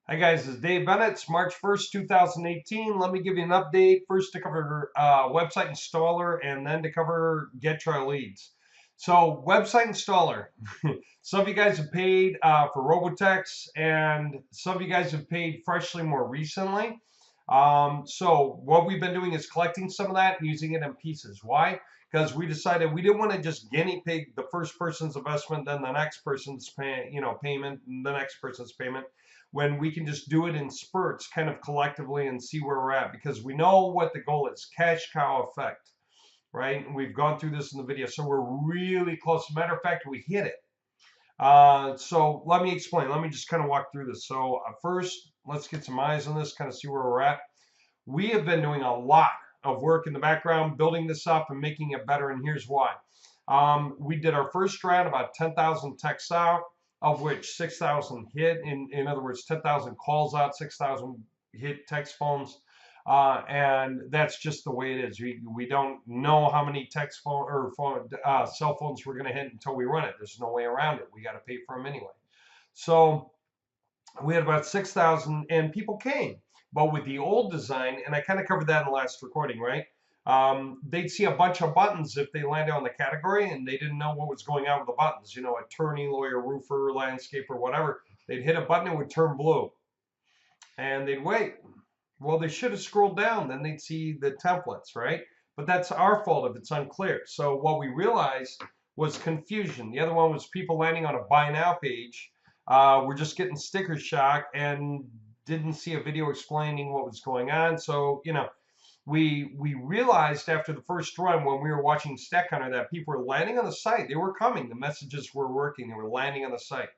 Hi guys, this is Dave Bennett. It's March 1st, 2018. Let me give you an update. First to cover website installer and then to cover get trial leads. So website installer. Some of you guys have paid for RoboTexts and some of you guys have paid freshly more recently. So what we've been doing is collecting some of that and using it in pieces. Why? Because we decided we didn't want to just guinea pig the first person's investment, then the next person's payment, and the next person's payment, when we can just do it in spurts kind of collectively and see where we're at, because we know what the goal is, cash cow effect, right? And we've gone through this in the video, so we're really close. Matter of fact, we hit it. So let me explain. Let me just kind of walk through this. So first, let's get some eyes on this, kind of see where we're at. We have been doing a lot of work in the background, building this up and making it better, and here's why. We did our first round, about 10,000 texts out, of which 6,000 hit. In other words, 10,000 calls out, 6,000 hit text phones. And that's just the way it is. We don't know how many text phone or cell phones we're going to hit until we run it. There's no way around it. We got to pay for them anyway. So we had about 6,000 and people came. But with the old design, and I kind of covered that in the last recording, right? They'd see a bunch of buttons if they landed on the category and they didn't know what was going on with the buttons. You know, attorney, lawyer, roofer, landscaper, whatever. They'd hit a button, it would turn blue. And they'd wait. Well, they should have scrolled down, then they'd see the templates, right? But that's our fault if it's unclear. So what we realized was confusion. The other one was people landing on a buy now page. We're just getting sticker shock and didn't see a video explaining what was going on. So, you know, we realized after the first run when we were watching Stack Hunter that people were landing on the site. They were coming. The messages were working. They were landing on the site.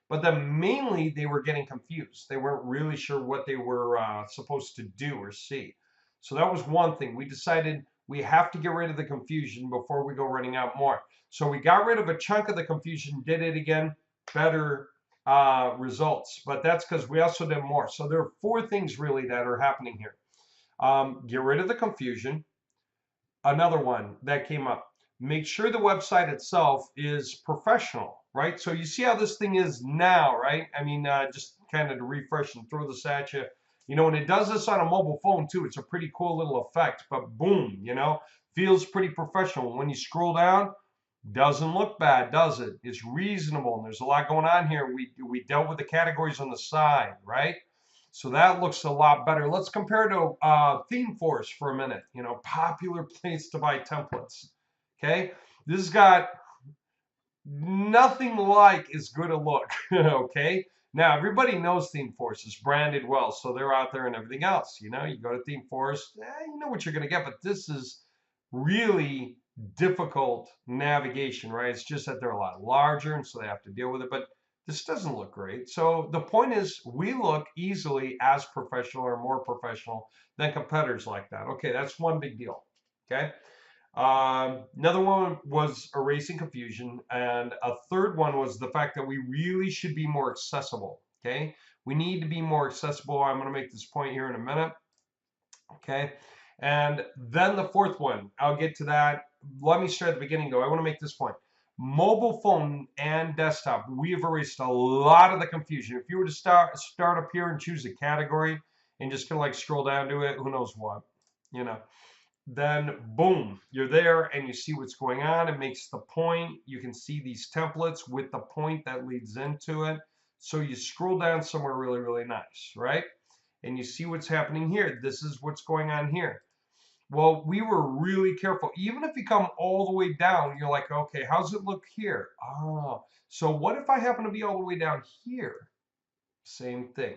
But then mainly they were getting confused. They weren't really sure what they were supposed to do or see. So that was one thing. We decided we have to get rid of the confusion before we go running out more. So we got rid of a chunk of the confusion, did it again, better results. But that's because we also did more. So there are four things really that are happening here. Get rid of the confusion. Another one that came up, make sure the website itself is professional, right? So you see how this thing is now, right? I mean, just kind of to refresh and throw this at you. You know, when it does this on a mobile phone too, it's a pretty cool little effect, but boom, you know, feels pretty professional. When you scroll down, doesn't look bad, does it? It's reasonable, and there's a lot going on here. We dealt with the categories on the side, right? So that looks a lot better. Let's compare to ThemeForce for a minute. You know, popular place to buy templates. Okay, this has got nothing like as good a look. Okay, now everybody knows ThemeForce is branded well, so they're out there and everything else. You know, you go to ThemeForce, you know what you're going to get, but this is really difficult navigation, right? It's just that they're a lot larger, and so they have to deal with it. But this doesn't look great. So the point is, we look easily as professional or more professional than competitors like that. Okay, that's one big deal. Okay. Another one was erasing confusion, and a third one was the fact that we really should be more accessible. Okay, we need to be more accessible. I'm going to make this point here in a minute. Okay, and then the fourth one, I'll get to that. Let me start at the beginning though. I want to make this point. Mobile phone and desktop, we have erased a lot of the confusion. If you were to start up here and choose a category and just kind of like scroll down to it, who knows what, you know, then boom, you're there and you see what's going on. It makes the point. You can see these templates with the point that leads into it. So you scroll down somewhere really, really nice, right? And you see what's happening here. This is what's going on here. Well, we were really careful. Even if you come all the way down, you're like, okay, how's it look here? Oh, so what if I happen to be all the way down here? Same thing.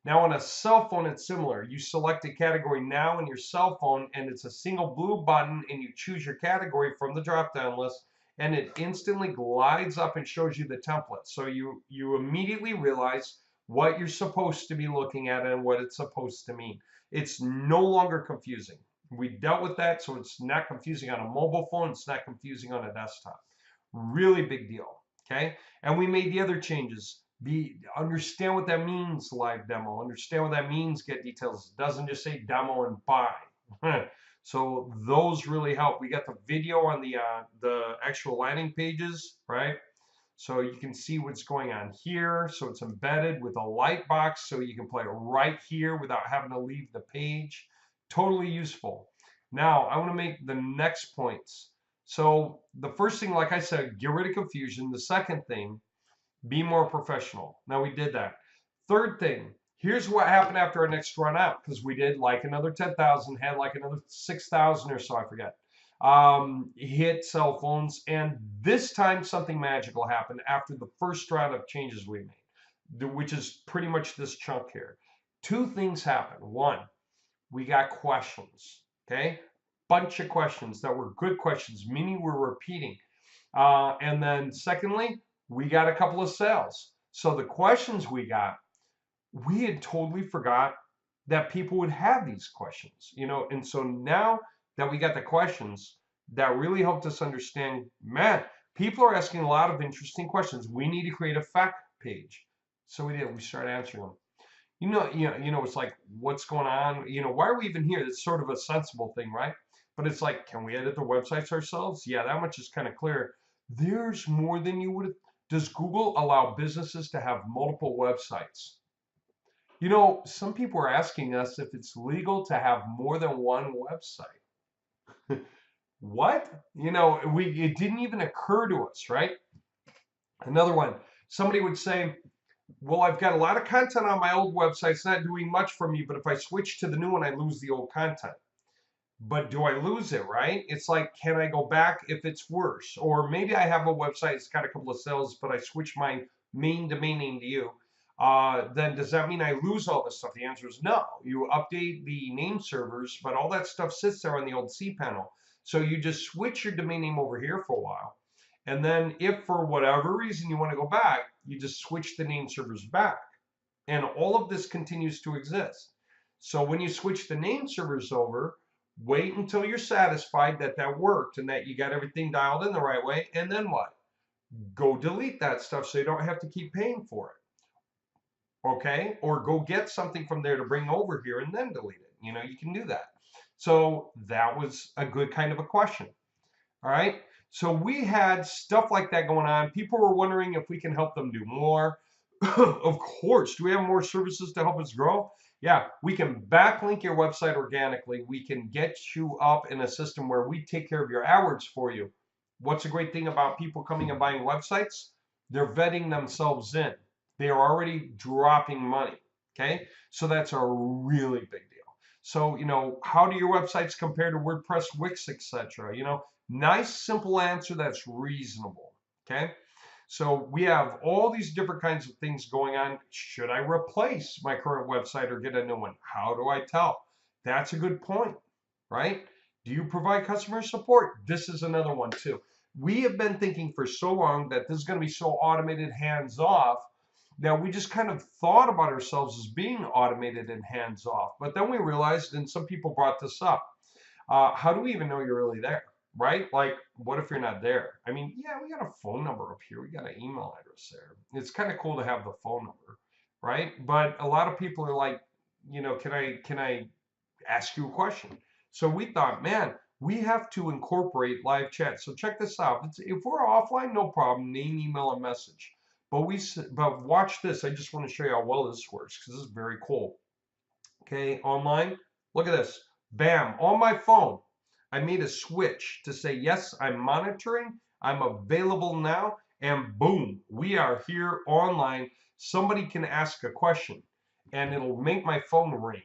Now on a cell phone, it's similar. You select a category now in your cell phone, and it's a single blue button, and you choose your category from the drop-down list, and it instantly glides up and shows you the template. So you immediately realize what you're supposed to be looking at and what it's supposed to mean. It's no longer confusing. We dealt with that, so it's not confusing on a mobile phone. It's not confusing on a desktop. Really big deal, okay? And we made the other changes. Understand what that means, live demo. Understand what that means, get details. It doesn't just say demo and buy. So those really help. We got the video on the actual landing pages, right? So you can see what's going on here. So it's embedded with a light box, so you can play it right here without having to leave the page. Totally useful. Now I want to make the next points. So the first thing, like I said, get rid of confusion. The second thing, be more professional. Now we did that. Third thing, here's what happened after our next run out, because we did like another 10,000, had like another 6,000 or so, I forget. Hit cell phones, and this time something magical happened after the first round of changes we made, which is pretty much this chunk here. Two things happened. One, we got questions, okay? Bunch of questions that were good questions, meaning we're repeating. And then secondly, we got a couple of sales. So the questions we got, we had totally forgot that people would have these questions, and so now that we got the questions, that really helped us understand, man, people are asking a lot of interesting questions. We need to create a fact page. So we did. We started answering them. It's like, what's going on? Why are we even here? It's sort of a sensible thing, right? But it's like, can we edit the websites ourselves? Yeah, that much is kind of clear. There's more than you would have. Does Google allow businesses to have multiple websites? Some people are asking us if it's legal to have more than one website. What? It didn't even occur to us, right? Another one, somebody would say, well, I've got a lot of content on my old website. It's not doing much for me, but if I switch to the new one, I lose the old content. But do I lose it, right? It's like, can I go back if it's worse? Or maybe I have a website, it's got a couple of sales, but I switch my main domain name to you. Then does that mean I lose all this stuff? The answer is no. You update the name servers, but all that stuff sits there on the old cPanel. So you just switch your domain name over here for a while. And then if for whatever reason you want to go back, you just switch the name servers back. And all of this continues to exist. So when you switch the name servers over, wait until you're satisfied that that worked and that you got everything dialed in the right way. And then what? Go delete that stuff so you don't have to keep paying for it. Okay, or go get something from there to bring over here and then delete it. You can do that. So that was a good kind of a question. All right, so we had stuff like that going on. People were wondering if we can help them do more. Of course. Do we have more services to help us grow? Yeah, we can backlink your website organically. We can get you up in a system where we take care of your AdWords for you. What's a great thing about people coming and buying websites? They're vetting themselves in. They are already dropping money, okay? So that's a really big deal. So, how do your websites compare to WordPress, Wix, etc.? Nice, simple answer that's reasonable, okay? So we have all these different kinds of things going on. Should I replace my current website or get a new one? How do I tell? That's a good point, right? Do you provide customer support? This is another one too. We have been thinking for so long that this is going to be so automated, hands-off, that we just kind of thought about ourselves as being automated and hands-off. But then we realized, and some people brought this up, how do we even know you're really there, right? Like, what if you're not there? I mean, yeah, we got a phone number up here. We got an email address there. It's kind of cool to have the phone number, right? But a lot of people are like, can I ask you a question? So we thought, man, we have to incorporate live chat. So check this out. If we're offline, no problem. Name, email, and message. But watch this. I just want to show you how well this works because this is very cool. Okay, online. Look at this. Bam, on my phone. I made a switch to say, yes, I'm monitoring. I'm available now. And boom, we are here online. Somebody can ask a question and it'll make my phone ring.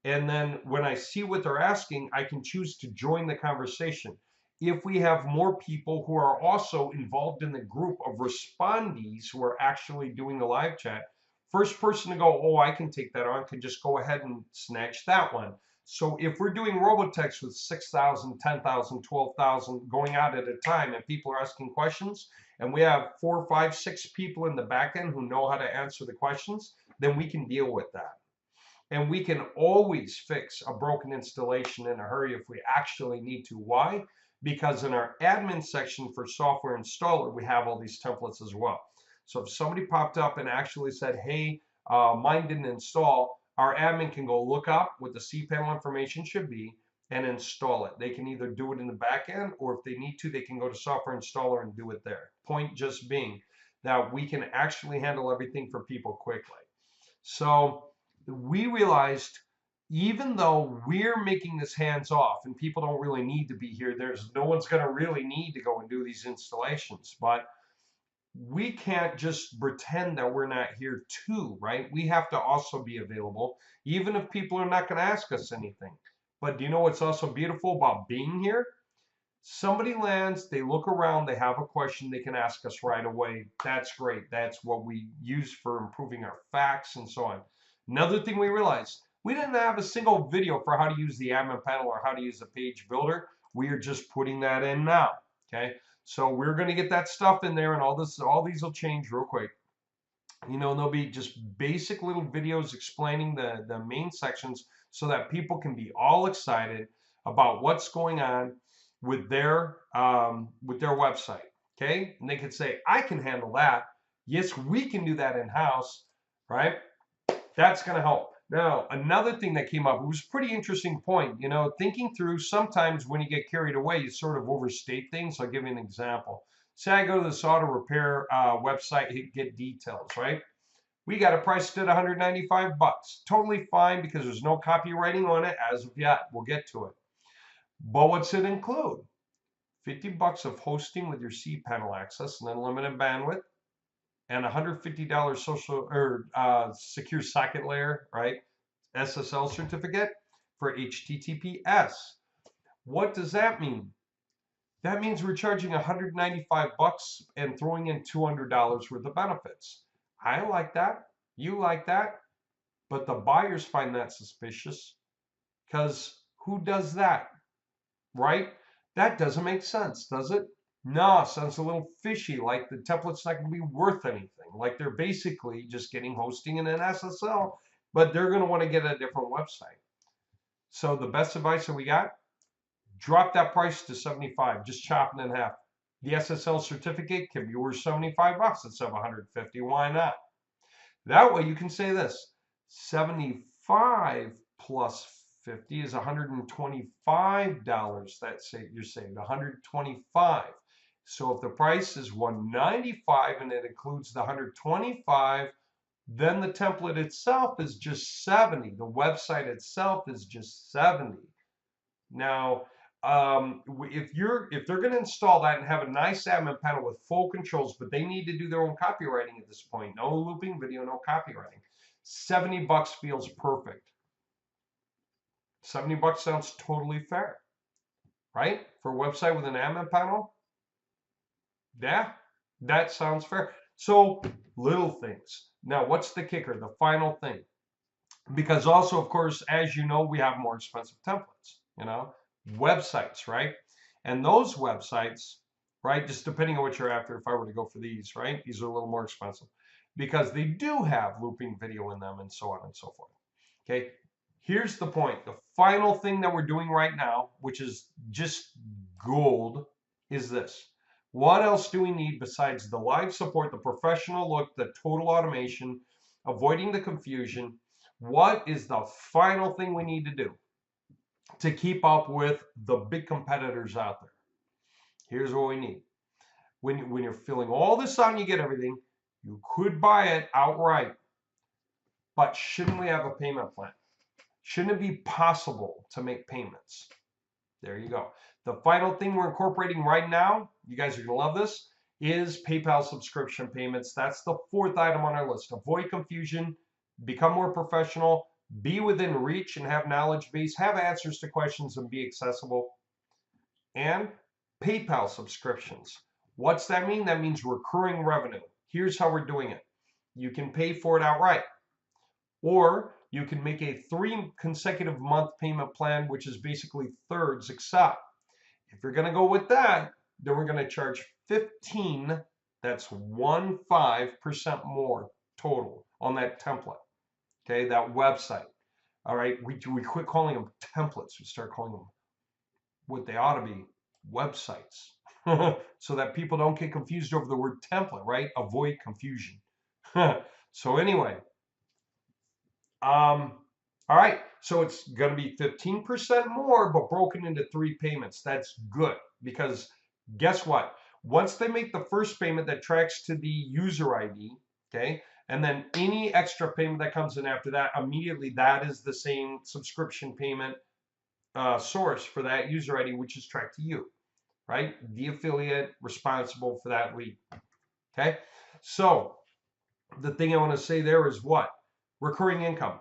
And then when I see what they're asking, I can choose to join the conversation. If we have more people who are also involved in the group of respondees who are actually doing the live chat, first person to go, oh, I can take that on, can just go ahead and snatch that one. So if we're doing RoboTexts with 6,000, 10,000, 12,000 going out at a time and people are asking questions, and we have 4, 5, 6 people in the back end who know how to answer the questions, then we can deal with that. And we can always fix a broken installation in a hurry if we actually need to. Why? Because in our admin section for software installer, we have all these templates as well. So if somebody popped up and actually said, hey, mine didn't install, our admin can go look up what the cPanel information should be and install it. They can either do it in the back end, or if they need to, they can go to software installer and do it there. Point just being that we can actually handle everything for people quickly. So we realized, even though we're making this hands off and people don't really need to be here, there's no one's going to really need to go and do these installations, but we can't just pretend that we're not here too, right? We have to also be available, even if people are not going to ask us anything. But do you know what's also beautiful about being here? Somebody lands, they look around, they have a question, they can ask us right away. That's great. That's what we use for improving our FAQs and so on. Another thing we realized, we didn't have a single video for how to use the admin panel or how to use the page builder. We are just putting that in now. Okay, so we're going to get that stuff in there, and all these will change real quick. You know, there'll be just basic little videos explaining the main sections so that people can be all excited about what's going on with their website. Okay, and they can say, I can handle that. Yes, we can do that in-house, right? That's going to help. Now, another thing that came up, it was a pretty interesting point. You know, thinking through, sometimes when you get carried away, you sort of overstate things. I'll give you an example. Say I go to this auto repair website, hit get details, right? We got it priced at 195 bucks. Totally fine because there's no copywriting on it as of yet. We'll get to it. But what's it include? 50 bucks of hosting with your cPanel access and unlimited bandwidth, and $150 social or secure socket layer, right? SSL certificate for HTTPS. What does that mean? That means we're charging 195 bucks and throwing in $200 worth of benefits. I like that. You like that. But the buyers find that suspicious, because who does that, right? That doesn't make sense, does it? No, sounds a little fishy, like the template's not going to be worth anything. Like they're basically just getting hosting and an SSL, but they're going to want to get a different website. So the best advice that we got, drop that price to 75, just chop it in half. The SSL certificate can be worth 75 bucks instead of 150. Why not? That way you can say this, 75 plus 50 is $125. That's it, you're saved $125. So if the price is $195 and it includes the $125, then the template itself is just $70. The website itself is just $70. Now, if they're going to install that and have a nice admin panel with full controls, but they need to do their own copywriting at this point, no looping video, no copywriting, 70 bucks feels perfect. 70 bucks sounds totally fair, right? For a website with an admin panel, yeah, that sounds fair. So little things. Now, what's the kicker? The final thing, because also, of course, as you know, we have more expensive templates, you know, websites, right? And those websites, right, just depending on what you're after, if I were to go for these, right, these are a little more expensive because they do have looping video in them and so on and so forth. Okay, here's the point. The final thing that we're doing right now, which is just gold, is this. What else do we need besides the live support, the professional look, the total automation, avoiding the confusion? What is the final thing we need to do to keep up with the big competitors out there? Here's what we need. When you're filling all this out and you get everything, you could buy it outright. But shouldn't we have a payment plan? Shouldn't it be possible to make payments? There you go. The final thing we're incorporating right now, you guys are going to love this, is PayPal subscription payments. That's the fourth item on our list. Avoid confusion, become more professional, be within reach and have knowledge base, have answers to questions and be accessible. And PayPal subscriptions. What's that mean? That means recurring revenue. Here's how we're doing it. You can pay for it outright, or you can make a 3 consecutive month payment plan, which is basically thirds, except if you're going to go with that, then we're going to charge 15, that's 15% more total on that template, okay, that website. All right, we quit calling them templates. We start calling them what they ought to be, websites, so that people don't get confused over the word template, right? Avoid confusion. So anyway, all right, so it's going to be 15% more, but broken into 3 payments. That's good, because guess what? Once they make the first payment, that tracks to the user ID, okay? And then any extra payment that comes in after that, immediately that is the same subscription payment source for that user ID, which is tracked to you, right? The affiliate responsible for that lead, okay? So the thing I want to say there is what? Recurring income.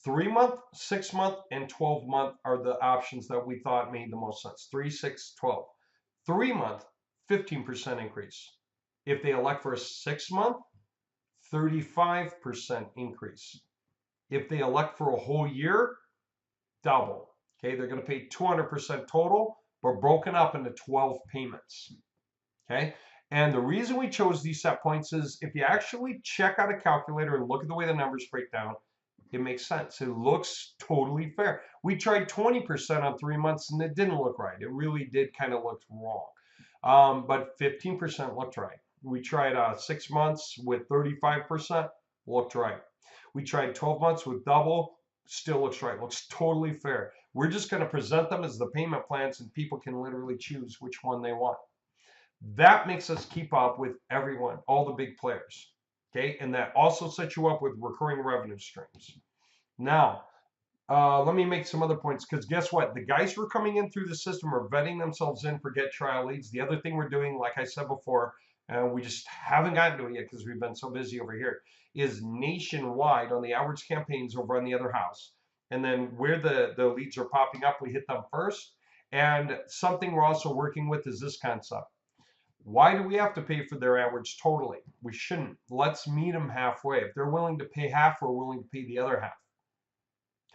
3-month, 6-month, and 12-month are the options that we thought made the most sense. 3, 6, 12. 3-month, 15% increase. If they elect for a 6-month, 35% increase. If they elect for a whole year, double. Okay, they're going to pay 200% total, but broken up into 12 payments. Okay, and the reason we chose these set points is if you actually check out a calculator and look at the way the numbers break down, it makes sense. It looks totally fair. We tried 20% on 3 months and it didn't look right. It really did kind of look wrong. But 15% looked right. We tried 6 months with 35%, looked right. We tried 12 months with double, still looks right. Looks totally fair. We're just going to present them as the payment plans and people can literally choose which one they want. That makes us keep up with everyone, all the big players. Okay, and that also sets you up with recurring revenue streams. Now, let me make some other points because guess what? The guys who are coming in through the system are vetting themselves in for get trial leads. The other thing we're doing, like I said before, we just haven't gotten to it yet because we've been so busy over here, is nationwide on the outwards campaigns over on the other house. And then where the leads are popping up, we hit them first. And something we're also working with is this concept. Why do we have to pay for their average totally? We shouldn't. Let's meet them halfway. If they're willing to pay half, we're willing to pay the other half.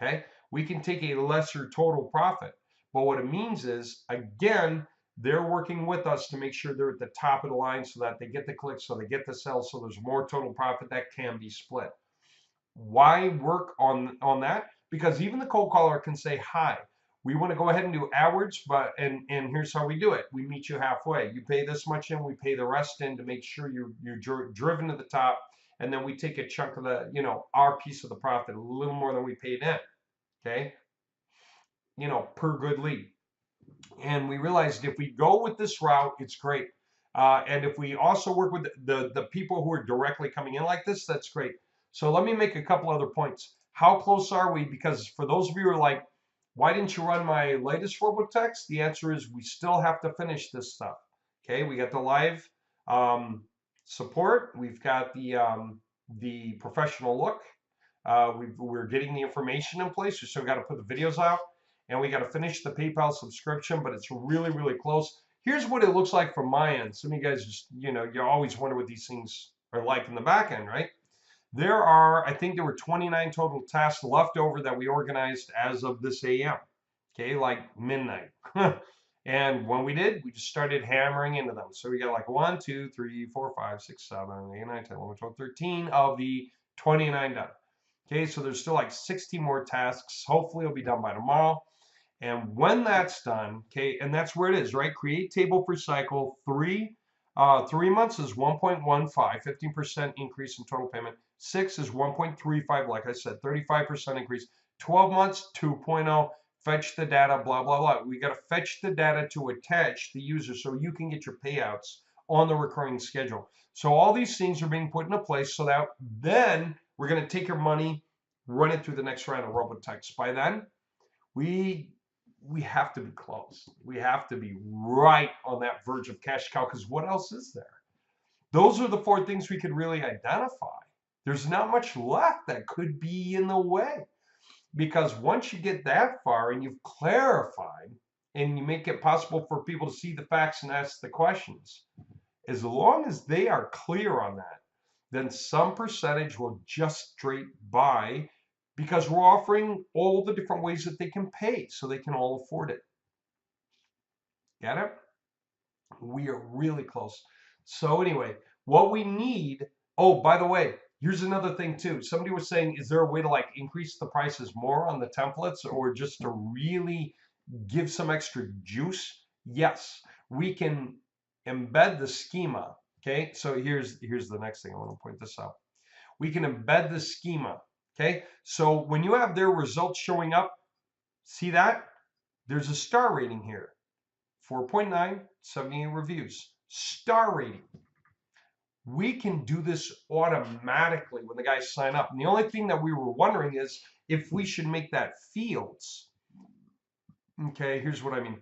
Okay? We can take a lesser total profit. But what it means is, again, they're working with us to make sure they're at the top of the line so that they get the clicks, so they get the sales, so there's more total profit that can be split. Why work on that? Because even the cold caller can say, hi, we want to go ahead and do average, but and here's how we do it. We meet you halfway. You pay this much in, we pay the rest in to make sure you're driven to the top, and then we take a chunk of the, our piece of the profit, a little more than we paid in. Okay, per good lead. And we realized if we go with this route, it's great. And if we also work with the people who are directly coming in like this, that's great. So let me make a couple other points. How close are we? Because for those of you who are like, why didn't you run my latest RoboTexts? The answer is we still have to finish this stuff. Okay, we got the live support. We've got the professional look. We're getting the information in place. We still got to put the videos out. And we got to finish the PayPal subscription, but it's really, really close. Here's what it looks like from my end. Some of you guys just, you always wonder what these things are like in the back end, right? There are, I think there were 29 total tasks left over that we organized as of this AM, okay, like midnight. And when we did, we just started hammering into them. So we got like 1, 2, 3, 4, 5, 6, 7, 8, 9, 10, 11, 12, 13 of the 29 done. Okay, so there's still like 60 more tasks. Hopefully it'll be done by tomorrow. And when that's done, okay, and that's where it is, right? Create table per cycle. 3 months is 1.15, 15% increase in total payment. 6 is 1.35, like I said, 35% increase. 12 months, 2.0, fetch the data, blah, blah, blah. We got to fetch the data to attach the user so you can get your payouts on the recurring schedule. So all these things are being put into place so that then we're going to take your money, run it through the next round of RoboTexts. By then, we have to be close. We have to be right on that verge of cash cow because what else is there? Those are the 4 things we could really identify. There's not much left that could be in the way because once you get that far and you've clarified and you make it possible for people to see the facts and ask the questions, as long as they are clear on that, then some percentage will just straight by because we're offering all the different ways that they can pay so they can all afford it. Get it? We are really close. So anyway, what we need, oh, by the way, here's another thing too. Somebody was saying, is there a way to like increase the prices more on the templates or just to really give some extra juice? Yes, we can embed the schema. Okay, so here's the next thing. I want to point this out. We can embed the schema. Okay, so when you have their results showing up, see that? There's a star rating here. 4.9, 78 reviews. Star rating. We can do this automatically when the guys sign up. And the only thing that we were wondering is if we should make that fields. Okay, here's what I mean.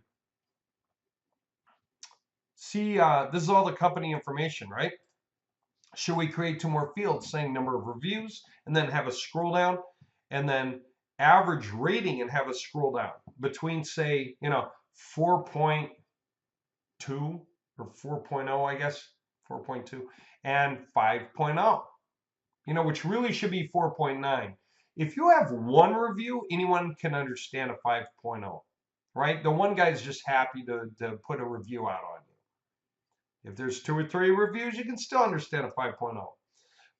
See, this is all the company information, right? Should we create 2 more fields saying number of reviews and then have a scroll down and then average rating and have a scroll down between, say, 4.2 or 4.0, I guess, 4.2 and 5.0, which really should be 4.9. If you have 1 review, anyone can understand a 5.0, right? The one guy's just happy to put a review out on you. If there's 2 or 3 reviews, you can still understand a 5.0.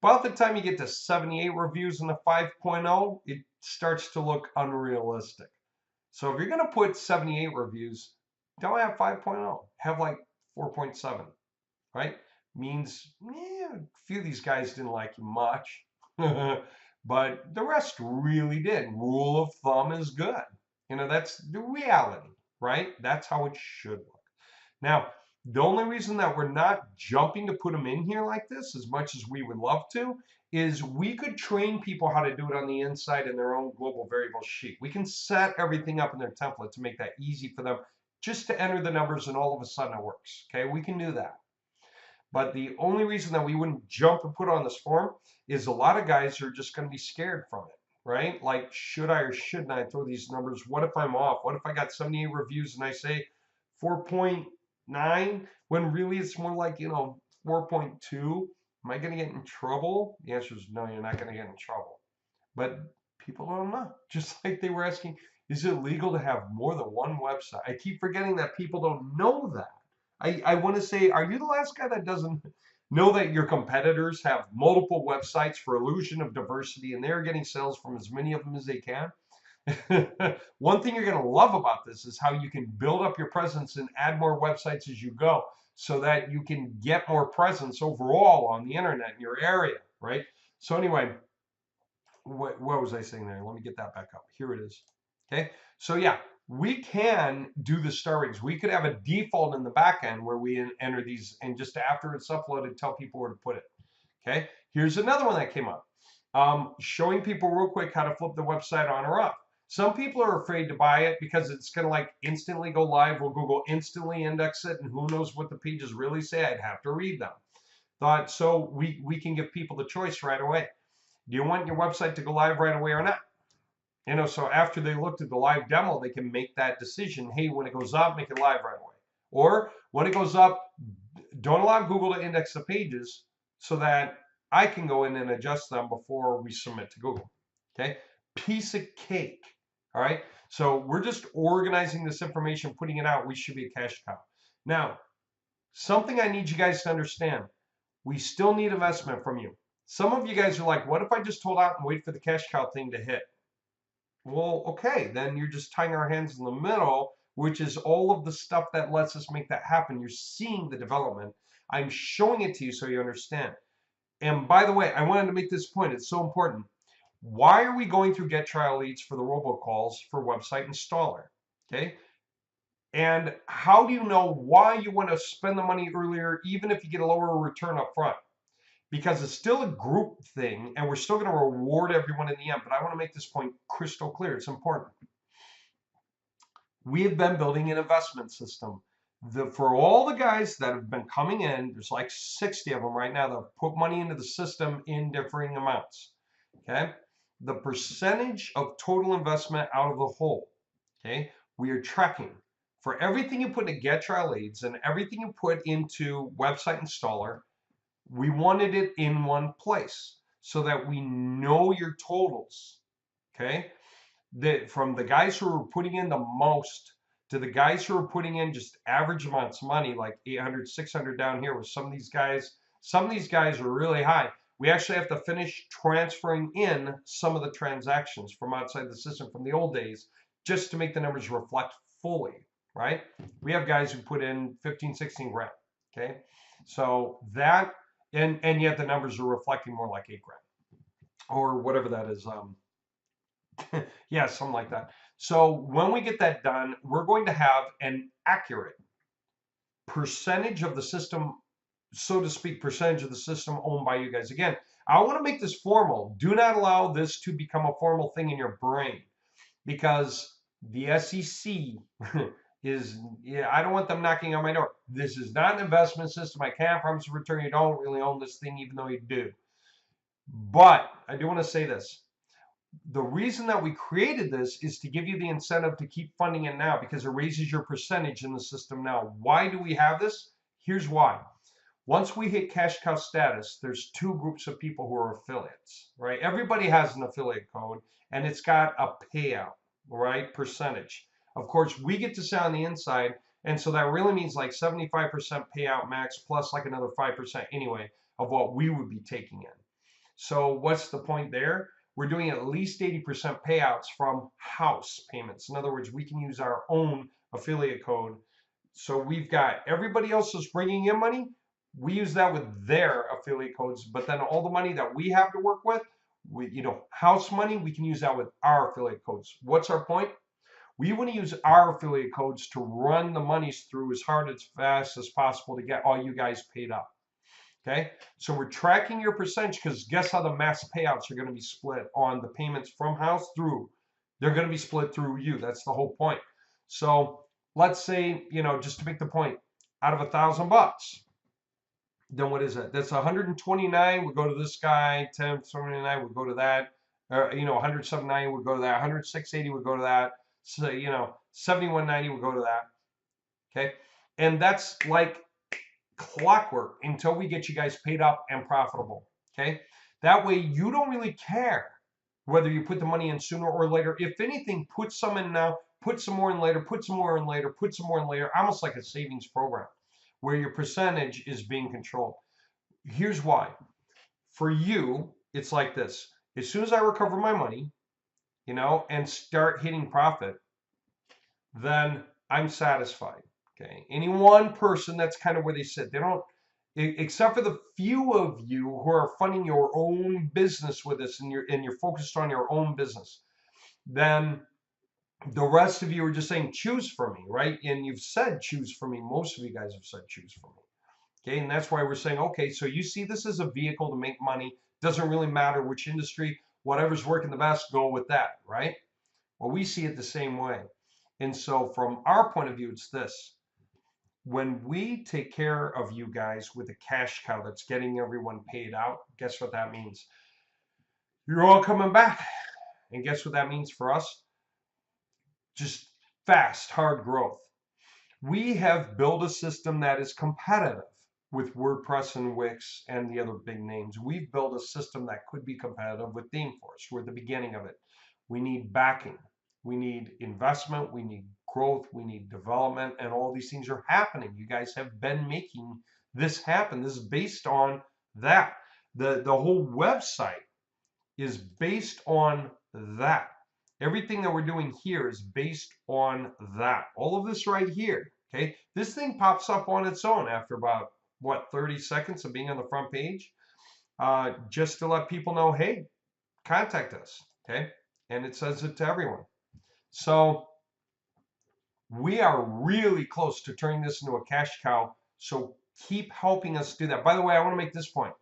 By the time you get to 78 reviews in the 5.0, it starts to look unrealistic. So if you're going to put 78 reviews, don't have 5.0. Have like 4.7, right? Means, a few of these guys didn't like you much, but the rest really did. Rule of thumb is good. That's the reality, right? That's how it should look. Now, the only reason that we're not jumping to put them in here like this, as much as we would love to, is we could train people how to do it on the inside in their own global variable sheet. We can set everything up in their template to make that easy for them just to enter the numbers, and all of a sudden it works. Okay, we can do that. But the only reason that we wouldn't jump and put on this form is a lot of guys are just going to be scared from it, right? Like, should I or shouldn't I throw these numbers? What if I'm off? What if I got 78 reviews and I say 4.9 when really it's more like, 4.2? Am I going to get in trouble? The answer is no, you're not going to get in trouble. But people don't know. Just like they were asking, is it legal to have more than 1 website? I keep forgetting that people don't know that. I want to say, are you the last guy that doesn't know that your competitors have multiple websites for illusion of diversity and they're getting sales from as many of them as they can? One thing you're going to love about this is how you can build up your presence and add more websites as you go so that you can get more presence overall on the internet in your area, right? So anyway, what was I saying there? Let me get that back up. Here it is. Okay, so yeah, we can do the star ratings. We could have a default in the back end where we enter these, and just after it's uploaded, tell people where to put it. Okay, here's another one that came up. Showing people real quick how to flip the website on or off. Some people are afraid to buy it because it's going to like instantly go live. Will Google instantly index it, and who knows what the pages really say? I'd have to read them. Thought so we can give people the choice right away. Do you want your website to go live right away or not? So after they looked at the live demo, they can make that decision. Hey, when it goes up, make it live right away. Or when it goes up, don't allow Google to index the pages so that I can go in and adjust them before we submit to Google. Okay, piece of cake. All right, so we're just organizing this information, putting it out. We should be a cash cow. Now, something I need you guys to understand, we still need investment from you. Some of you guys are like, what if I just hold out and wait for the cash cow thing to hit? Well, okay, then you're just tying our hands in the middle, which is all of the stuff that lets us make that happen. You're seeing the development. I'm showing it to you so you understand. And by the way, I wanted to make this point. It's so important. Why are we going through get trial leads for the robocalls for website installer? Okay. And how do you know why you want to spend the money earlier, even if you get a lower return up front? Because it's still a group thing and we're still going to reward everyone in the end. But I want to make this point crystal clear. It's important. We have been building an investment system. For all the guys that have been coming in, there's like 60 of them right now that have put money into the system in differing amounts. Okay. The percentage of total investment out of the whole. Okay. We are tracking. For everything you put into get trial leads and everything you put into website installer, we wanted it in one place so that we know your totals, okay? From the guys who are putting in the most to the guys who are putting in just average amounts of money, like 800, 600 down here with some of these guys are really high. We actually have to finish transferring in some of the transactions from outside the system from the old days just to make the numbers reflect fully, right? We have guys who put in 15, 16 grand, okay? So that, and yet the numbers are reflecting more like 8 grand or whatever that is. Yeah, something like that. So when we get that done, we're going to have an accurate percentage of the system, so to speak, percentage of the system owned by you guys. Again, I want to make this formal. Do not allow this to become a formal thing in your brain, because the SEC is, yeah, I don't want them knocking on my door. This is not an investment system. I can't promise a return. You don't really own this thing, even though you do. But I do want to say this. The reason that we created this is to give you the incentive to keep funding it now, because it raises your percentage in the system now. Why do we have this? Here's why. Once we hit cash cow status, there's two groups of people who are affiliates, right? Everybody has an affiliate code, and it's got a payout, right? Percentage. Of course, we get to sit on the inside, and so that really means like 75% payout max plus like another 5% anyway of what we would be taking in. So what's the point there? We're doing at least 80% payouts from house payments. In other words, we can use our own affiliate code. So we've got everybody else is bringing in money. We use that with their affiliate codes, but then all the money that we have to work with, house money, we can use that with our affiliate codes. What's our point? We want to use our affiliate codes to run the monies through as hard, as fast as possible to get all you guys paid up. Okay, so we're tracking your percentage, because guess how the mass payouts are going to be split on the payments from house through? They're going to be split through you. That's the whole point. So let's say, just to make the point, out of $1,000, then what is that? That's 129 would go to this guy, 1079 would go to that, 179 would go to that, 106.80 would go to that, so 71.90 would go to that. Okay, and that's like clockwork until we get you guys paid up and profitable. Okay, that way you don't really care whether you put the money in sooner or later. If anything, put some in now, put some more in later, put some more in later, put some more in later, almost like a savings program where your percentage is being controlled. Here's why. For you, it's like this. As soon as I recover my money, and start hitting profit, then I'm satisfied. Okay. Any one person, that's kind of where they sit. They don't, except for the few of you who are funding your own business with us, and you're focused on your own business, then the rest of you are just saying, choose for me, right? And you've said, choose for me. Most of you guys have said, choose for me. Okay, and that's why we're saying, okay, so you see this as a vehicle to make money. Doesn't really matter which industry, whatever's working the best, go with that, right? Well, we see it the same way. And so from our point of view, it's this. When we take care of you guys with a cash cow that's getting everyone paid out, guess what that means? You're all coming back. And guess what that means for us? Just fast, hard growth. We have built a system that is competitive with WordPress and Wix and the other big names. We've built a system that could be competitive with Themeforce. We're at the beginning of it. We need backing. We need investment. We need growth. We need development. And all these things are happening. You guys have been making this happen. This is based on that. The whole website is based on that. Everything that we're doing here is based on that. All of this right here, okay? This thing pops up on its own after about, 30 seconds of being on the front page, just to let people know, hey, contact us, okay? And it says it to everyone. So we are really close to turning this into a cash cow, so keep helping us do that. By the way, I want to make this point.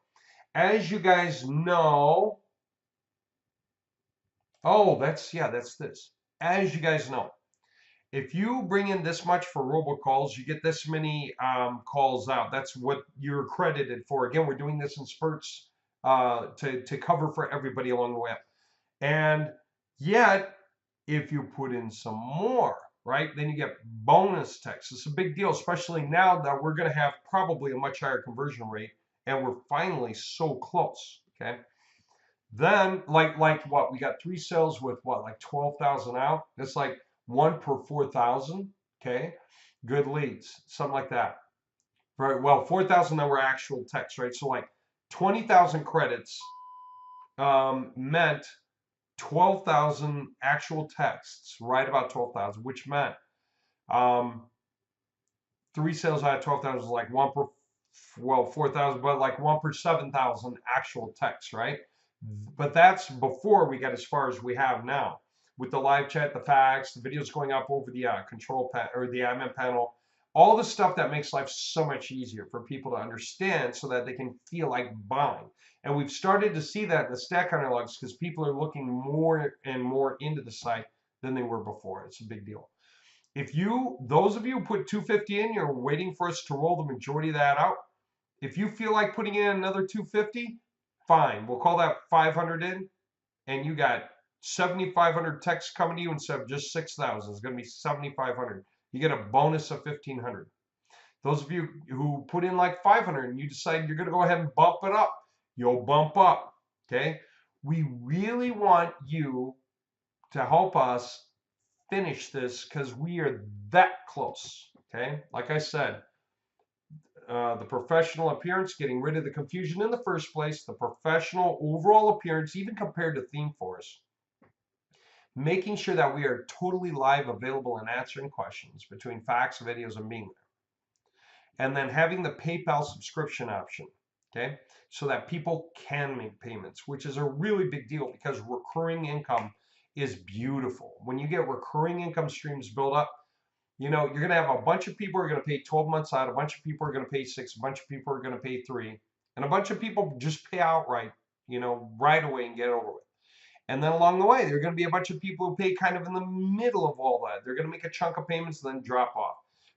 As you guys know, that's this. As you guys know, if you bring in this much for robocalls, you get this many calls out. That's what you're credited for. Again, we're doing this in spurts to cover for everybody along the way up. And yet, if you put in some more, right, then you get bonus texts. It's a big deal, especially now that we're going to have probably a much higher conversion rate, and we're finally so close, okay? Then, like what? We got 3 sales with what, like 12,000 out? It's like 1 per 4,000, okay? Good leads, something like that. Right, well, 4,000 that were actual texts, right? So like 20,000 credits meant 12,000 actual texts, right about 12,000, which meant 3 sales out of 12,000 is like 1 per, 4,000, but like 1 per 7,000 actual texts, right? But that's before we get as far as we have now, with the live chat, the FAQs, the videos going up over the control panel or the admin panel, all the stuff that makes life so much easier for people to understand so that they can feel like buying. And we've started to see that in the stack counter logs because people are looking more and more into the site than they were before. It's a big deal. If you, those of you who put 250 in, you're waiting for us to roll the majority of that out. If you feel like putting in another 250, fine. We'll call that 500 in, and you got 7,500 texts coming to you instead of just 6,000. It's going to be 7,500. You get a bonus of 1,500. Those of you who put in like 500 and you decide you're going to go ahead and bump it up, you'll bump up. Okay? We really want you to help us finish this because we are that close. Okay? Like I said, the professional appearance, getting rid of the confusion in the first place, the professional overall appearance, even compared to ThemeForce, making sure that we are totally live, available, and answering questions between facts, videos, and being there. And then having the PayPal subscription option, okay, so that people can make payments, which is a really big deal because recurring income is beautiful. When you get recurring income streams built up, you know, you're going to have a bunch of people who are going to pay 12 months out, a bunch of people are going to pay 6, a bunch of people are going to pay 3, and a bunch of people just pay outright, you know, right away and get it over with. And then along the way, there are going to be a bunch of people who pay kind of in the middle of all that. They're going to make a chunk of payments and then drop off.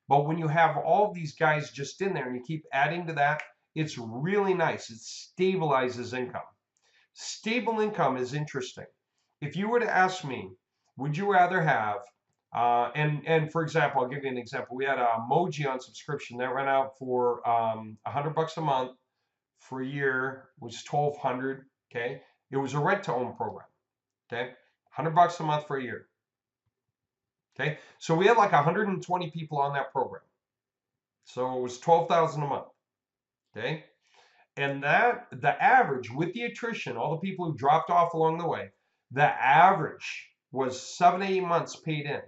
But when you have all of these guys just in there and you keep adding to that, it's really nice. It stabilizes income. Stable income is interesting. If you were to ask me, would you rather have and for example, I'll give you an example. We had a emoji on subscription that ran out for $100 a month for a year, was $1,200. Okay, it was a rent to own program. Okay, $100 a month for a year. Okay, so we had like 120 people on that program, so it was 12,000 a month. Okay, and that the average with the attrition, all the people who dropped off along the way, the average was 7 to 8 months paid in.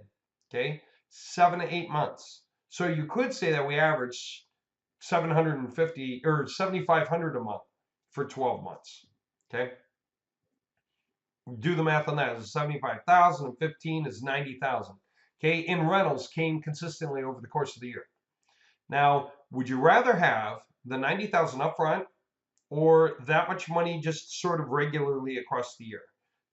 Okay, 7 to 8 months. So you could say that we averaged 750 or 7,500 a month for 12 months. Okay, do the math on that. It's 75,000 and 15 is 90,000. Okay, in rentals came consistently over the course of the year. Now, would you rather have the 90,000 upfront or that much money just sort of regularly across the year?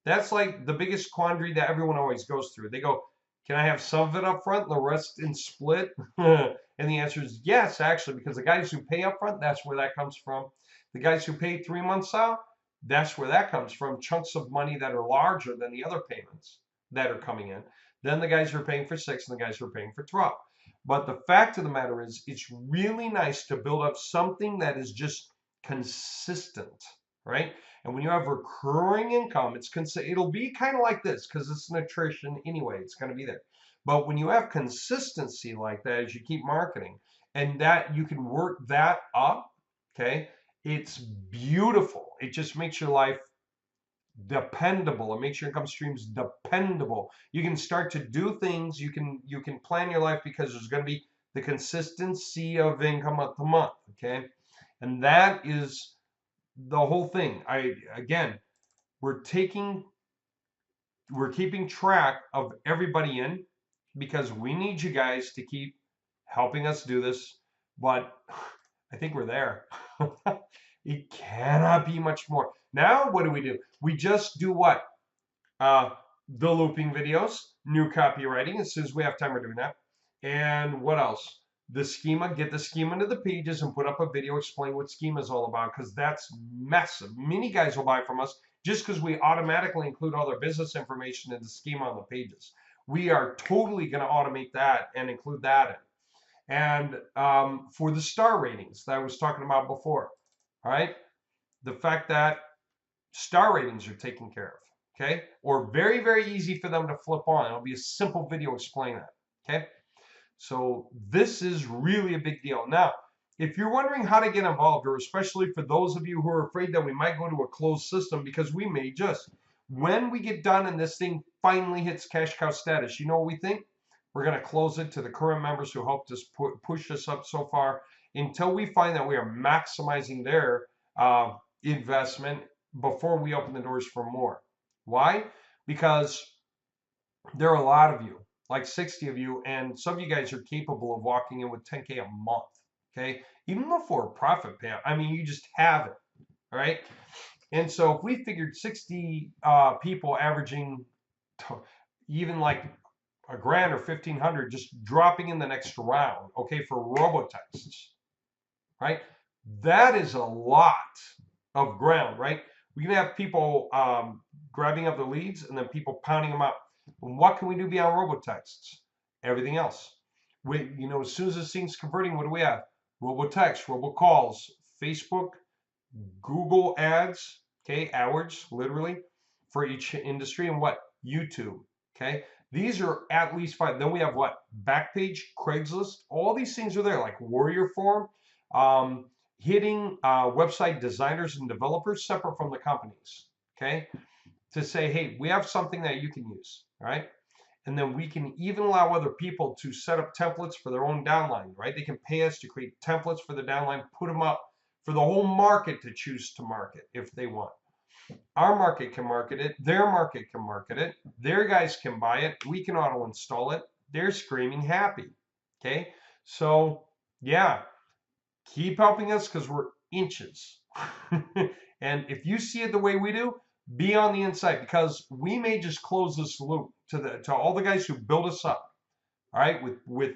That's like the biggest quandary that everyone always goes through. They go, can I have some of it up front and the rest in split? And the answer is yes, actually, because the guys who pay up front, that's where that comes from. The guys who pay 3 months out, that's where that comes from. Chunks of money that are larger than the other payments that are coming in. Then the guys who are paying for 6 and the guys who are paying for 12. But the fact of the matter is, it's really nice to build up something that is just consistent, right? And when you have recurring income, it'll be kind of like this because it's an attrition anyway. It's going to be there. But when you have consistency like that, as you keep marketing, and that you can work that up, okay, it's beautiful. It just makes your life dependable. It makes your income streams dependable. You can start to do things. You can plan your life because there's going to be the consistency of income month to month, okay? And that is the whole thing. We're keeping track of everybody in because we need you guys to keep helping us do this. But I think we're there. It cannot be much more. Now, what do? We just do what? The looping videos, new copywriting. As soon as we have time, we're doing that. And what else? The schema, get the schema into the pages and put up a video explaining what schema is all about because that's massive. Many guys will buy from us just because we automatically include all their business information in the schema on the pages. We are totally going to automate that and include that in. And for the star ratings that I was talking about before, all right, the fact that star ratings are taken care of, okay, or very, very easy for them to flip on. It'll be a simple video explaining that, okay? So this is really a big deal. Now, if you're wondering how to get involved, or especially for those of you who are afraid that we might go to a closed system because we may just, when we get done and this thing finally hits cash cow status, you know what we think? We're going to close it to the current members who helped us push us up so far until we find that we are maximizing their investment before we open the doors for more. Why? Because there are a lot of you like 60 of you, and some of you guys are capable of walking in with 10K a month. Okay, even before a profit payout. I mean, you just have it. All right. And so if we figured 60 people averaging even like a grand or 1,500 just dropping in the next round, okay, for RoboTexts, right? That is a lot of ground, right? We can have people grabbing up the leads and then people pounding them out. And what can we do beyond RoboTexts? Everything else. We, you know, as soon as this thing's converting, what do we have? RoboText, robocalls, Facebook, Google ads, okay, hours literally for each industry, and what? YouTube, okay? These are at least 5. Then we have what? Backpage, Craigslist, all these things are there, like Warrior Forum, hitting website designers and developers separate from the companies, okay? To say, hey, we have something that you can use, all right? And then we can even allow other people to set up templates for their own downline, right? They can pay us to create templates for the downline, put them up for the whole market to choose to market if they want. Our market can market it, their market can market it, their guys can buy it, we can auto install it. They're screaming happy. Okay, so yeah, keep helping us because we're inches. And if you see it the way we do, be on the inside, because we may just close this loop to all the guys who build us up. All right, with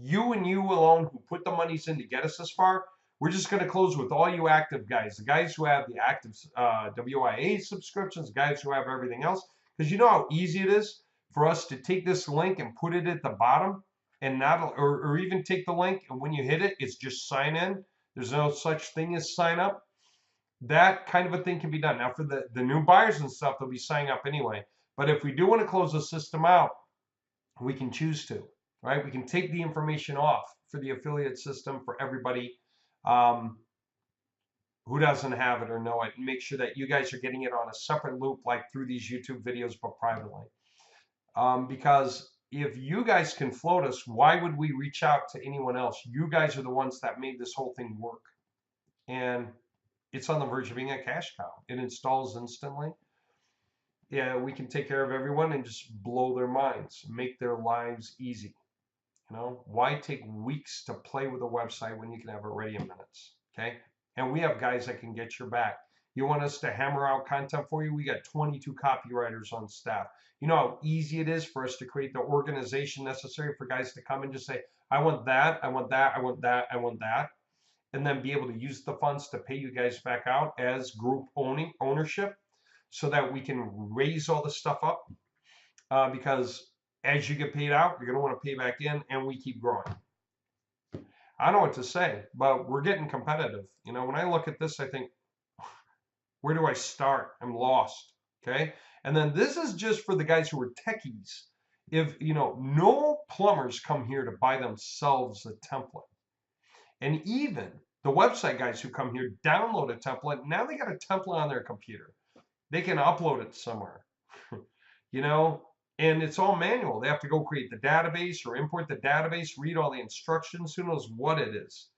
you and you alone who put the monies in to get us this far. We're just going to close with all you active guys, the guys who have the active WIA subscriptions, the guys who have everything else. Because you know how easy it is for us to take this link and put it at the bottom, and not, or even take the link and when you hit it, it's just sign in. There's no such thing as sign up. That kind of a thing can be done. Now for the new buyers and stuff, they'll be signing up anyway. But if we do want to close the system out, we can choose to, right? We can take the information off for the affiliate system for everybody who doesn't have it or know it, and make sure that you guys are getting it on a separate loop, like through these YouTube videos, but privately. Because if you guys can float us, why would we reach out to anyone else? You guys are the ones that made this whole thing work. And it's on the verge of being a cash cow. It installs instantly. Yeah, we can take care of everyone and just blow their minds, make their lives easy. You know, why take weeks to play with a website when you can have it ready in minutes? Okay, and we have guys that can get your back. You want us to hammer out content for you? We got 22 copywriters on staff. You know how easy it is for us to create the organization necessary for guys to come and just say, I want that, I want that, I want that, I want that, and then be able to use the funds to pay you guys back out as group ownership, so that we can raise all this stuff up, because as you get paid out, you're going to want to pay back in, and we keep growing. I don't know what to say, but we're getting competitive. You know, when I look at this, I think, where do I start? I'm lost. Okay. And then this is just for the guys who are techies. If, you know, no plumbers come here to buy themselves a template. And even the website guys who come here download a template. Now they got a template on their computer. They can upload it somewhere, you know, and it's all manual. They have to go create the database or import the database, read all the instructions. Who knows what it is?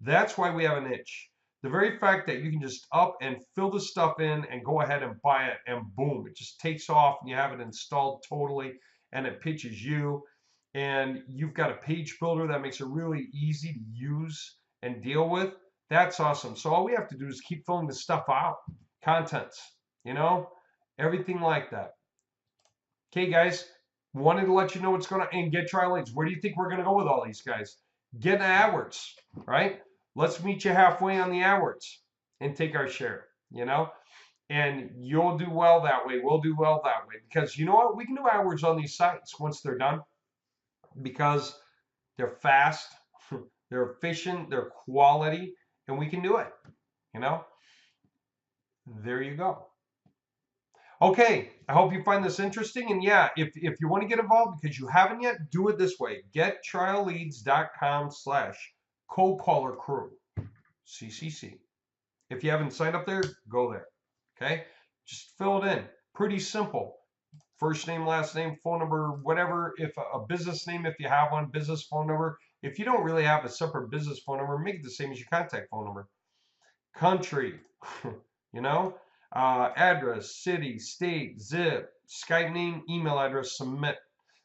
That's why we have a niche. The very fact that you can just up and fill the stuff in and go ahead and buy it, and boom, it just takes off, and you have it installed totally, and it pitches you, and you've got a page builder that makes it really easy to use and deal with. That's awesome. So all we have to do is keep filling the stuff out, contents, you know, everything like that. Okay, guys, wanted to let you know what's going on, and get trial leads. Where do you think we're going to go with all these guys? Get AdWords, right? Let's meet you halfway on the AdWords and take our share, you know, and you'll do well that way. We'll do well that way, because you know what? We can do AdWords on these sites once they're done, because they're fast, they're efficient, they're quality, and we can do it, you know. There you go. Okay, I hope you find this interesting. And yeah, if you want to get involved because you haven't yet, do it this way. GetTrialLeads.com/ColdCallerCrew, CCC. If you haven't signed up there, go there. Okay, just fill it in. Pretty simple. First name, last name, phone number, whatever. If a business name, if you have one, business phone number. If you don't really have a separate business phone number, make it the same as your contact phone number. Country, you know. Address, city, state, zip, Skype name, email address, submit.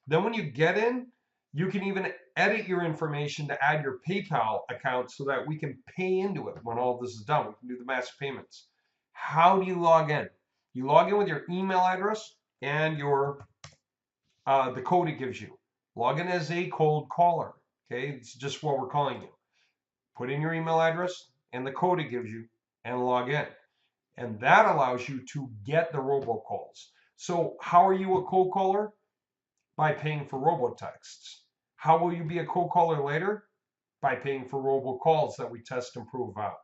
Then when you get in, you can even edit your information to add your PayPal account so that we can pay into it when all this is done. We can do the mass payments. How do you log in? You log in with your email address and your the code it gives you. Log in as a cold caller. Okay, it's just what we're calling you. Put in your email address and the code it gives you and log in. And that allows you to get the robocalls. So how are you a cold caller? By paying for RoboTexts. How will you be a cold caller later? By paying for robocalls that we test and prove out.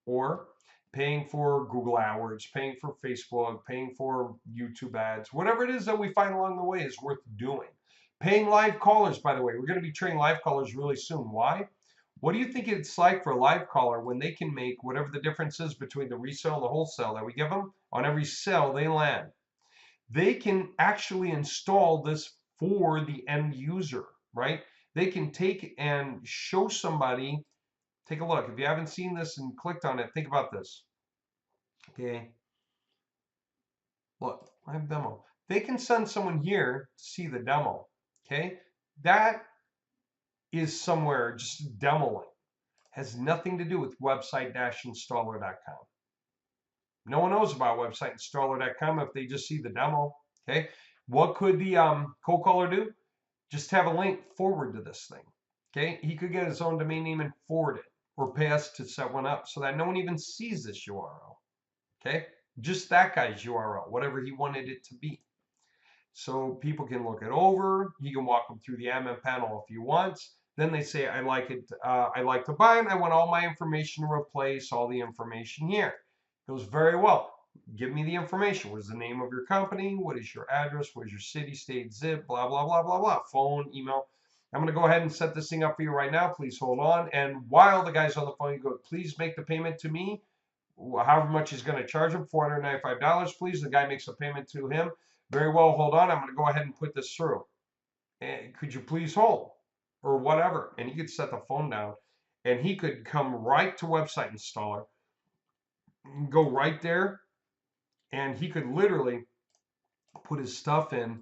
Or paying for Google AdWords, paying for Facebook, paying for YouTube ads, whatever it is that we find along the way is worth doing. Paying live callers, by the way, we're going to be training live callers really soon. Why? What do you think it's like for a live caller when they can make whatever the difference is between the resale and the wholesale that we give them on every sale they land? They can actually install this for the end user, right? They can take and show somebody. Take a look. If you haven't seen this and clicked on it, think about this. Okay. Look, I have demo. They can send someone here to see the demo. Okay. That is somewhere just demoing. Has nothing to do with website-installer.com. No one knows about website-installer.com if they just see the demo. Okay. What could the cold caller do? Just have a link forward to this thing. Okay. He could get his own domain name and forward it, or pay us to set one up so that no one even sees this URL. Okay, just that guy's URL, whatever he wanted it to be. So people can look it over. He can walk them through the admin panel if he wants. Then they say, I like it. I like to buy it. I want all my information to replace all the information here. It goes very well. Give me the information. What is the name of your company? What is your address? What is your city, state, zip, blah, blah, blah, blah, blah. Phone, email. I'm going to go ahead and set this thing up for you right now. Please hold on. And while the guy's on the phone, you go, please make the payment to me. However much he's going to charge him, $495, please. The guy makes a payment to him. Very well, hold on. I'm going to go ahead and put this through. And could you please hold? Or whatever. And he could set the phone down. And he could come right to Website Installer. Go right there. And he could literally put his stuff in.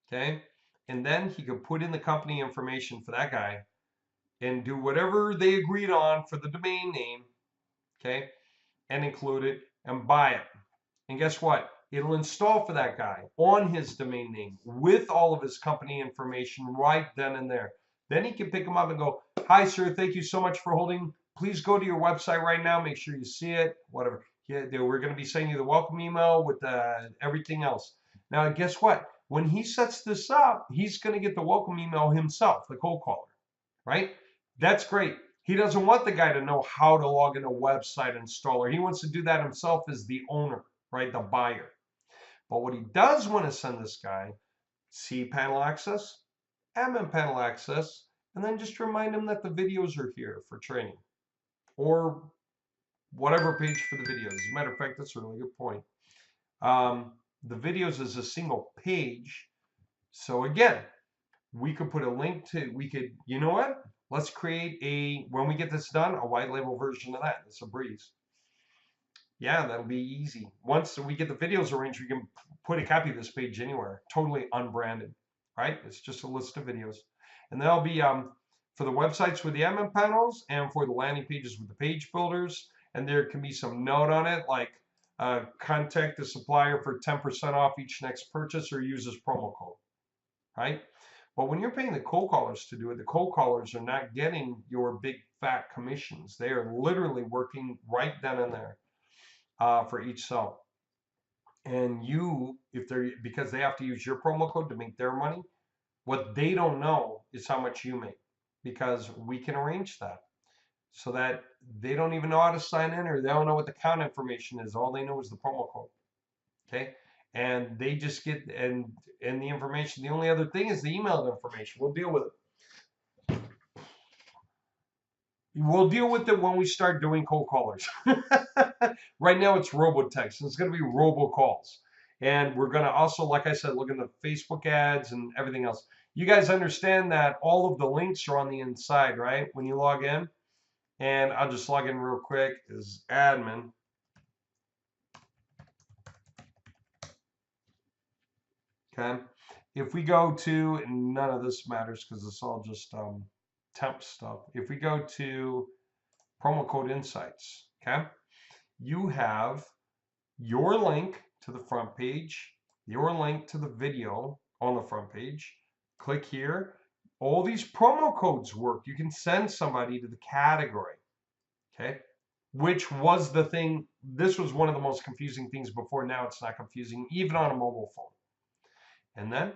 Okay. And then he could put in the company information for that guy and do whatever they agreed on for the domain name. Okay. And include it and buy it. And guess what? It'll install for that guy on his domain name with all of his company information right then and there. Then he can pick them up and go, hi, sir, thank you so much for holding. Please go to your website right now. Make sure you see it, whatever. Yeah, we're going to be sending you the welcome email with everything else. Now, guess what? When he sets this up, he's going to get the welcome email himself, the cold caller, right? That's great. He doesn't want the guy to know how to log in a website installer. He wants to do that himself as the owner, right? The buyer. But what he does want to send this guy, cPanel access, admin panel access, and then just remind him that the videos are here for training. Or whatever page for the videos. As a matter of fact, that's a really good point. The videos is a single page. So again, we could put a link to, you know what? Let's create when we get this done, a white label version of that. It's a breeze. Yeah, that'll be easy. Once we get the videos arranged, we can put a copy of this page anywhere, totally unbranded, right? It's just a list of videos. And that'll be for the websites with the admin panels and for the landing pages with the page builders. And there can be some note on it, like contact the supplier for 10% off each next purchase or use this promo code, right? But when you're paying the cold callers to do it, the cold callers are not getting your big fat commissions. They are literally working right then and there for each sell. And you, because they have to use your promo code to make their money, what they don't know is how much you make, because we can arrange that so that they don't even know how to sign in, or they don't know what the account information is. All they know is the promo code. Okay. And they just get, and the information, the only other thing is the email information. We'll deal with it. We'll deal with it when we start doing cold callers. Right now it's RoboTexts. It's going to be robocalls. And we're going to also, like I said, look at the Facebook ads and everything else. You guys understand that all of the links are on the inside, right? When you log in. And I'll just log in real quick as admin. Okay. if we go to, and none of this matters because it's all just temp stuff. If we go to promo code insights, okay, you have your link to the front page, your link to the video on the front page. Click here. All these promo codes work. You can send somebody to the category, okay, which was the thing. This was one of the most confusing things before. Now it's not confusing, even on a mobile phone. And then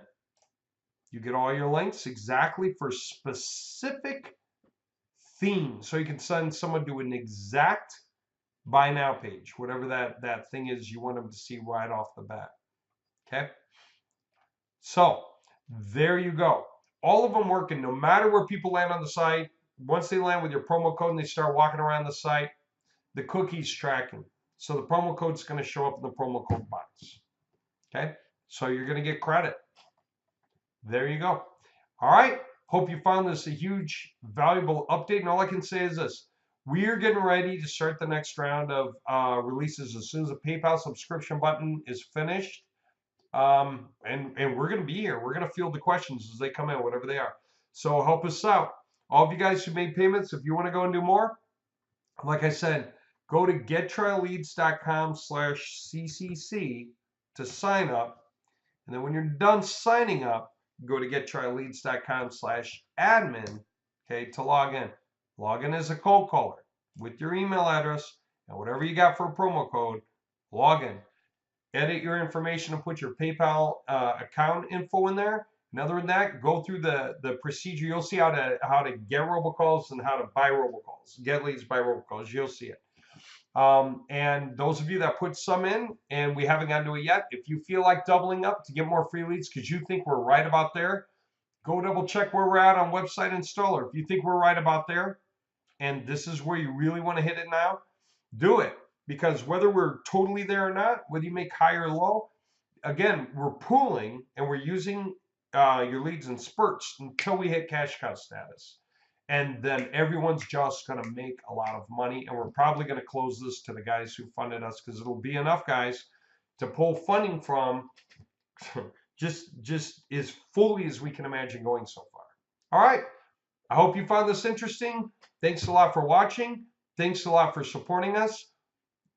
you get all your links exactly for specific themes. So you can send someone to an exact buy now page, whatever that thing is you want them to see right off the bat. Okay. So there you go. All of them working, no matter where people land on the site. Once they land with your promo code and they start walking around the site, the cookie's tracking. So the promo code is going to show up in the promo code box. Okay. So you're going to get credit. There you go. All right. Hope you found this a huge, valuable update. And all I can say is this. We're getting ready to start the next round of releases as soon as the PayPal subscription button is finished. And we're going to be here. We're going to field the questions as they come in, whatever they are. So help us out. All of you guys who made payments, if you want to go and do more, like I said, go to gettrialleads.com/CCC to sign up. And then when you're done signing up, go to gettrialleads.com/admin, okay, to log in. Log in as a cold caller with your email address and whatever you got for a promo code. Log in. Edit your information and put your PayPal account info in there. And other than that, go through the procedure. You'll see how to get robocalls and how to buy robocalls. Get leads, buy robocalls. You'll see it. And those of you that put some in and we haven't gotten to it yet, if you feel like doubling up to get more free leads because you think we're right about there, go double check where we're at on Website Installer. If you think we're right about there and this is where you really want to hit it now, do it. Because whether we're totally there or not, whether you make high or low, again, we're pooling and we're using your leads in spurts until we hit cash cow status. And then everyone's just going to make a lot of money. And we're probably going to close this to the guys who funded us because it'll be enough guys to pull funding from just as fully as we can imagine going so far. All right. I hope you found this interesting. Thanks a lot for watching. Thanks a lot for supporting us.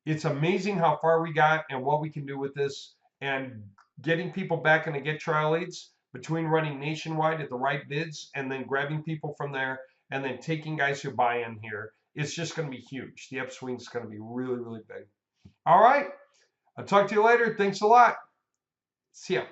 It's amazing how far we got and what we can do with this and getting people back into Get Trial Leads between running nationwide at the right bids and then grabbing people from there and then taking guys who buy in here. It's just going to be huge. The upswing is going to be really, really big. All right. I'll talk to you later. Thanks a lot. See ya.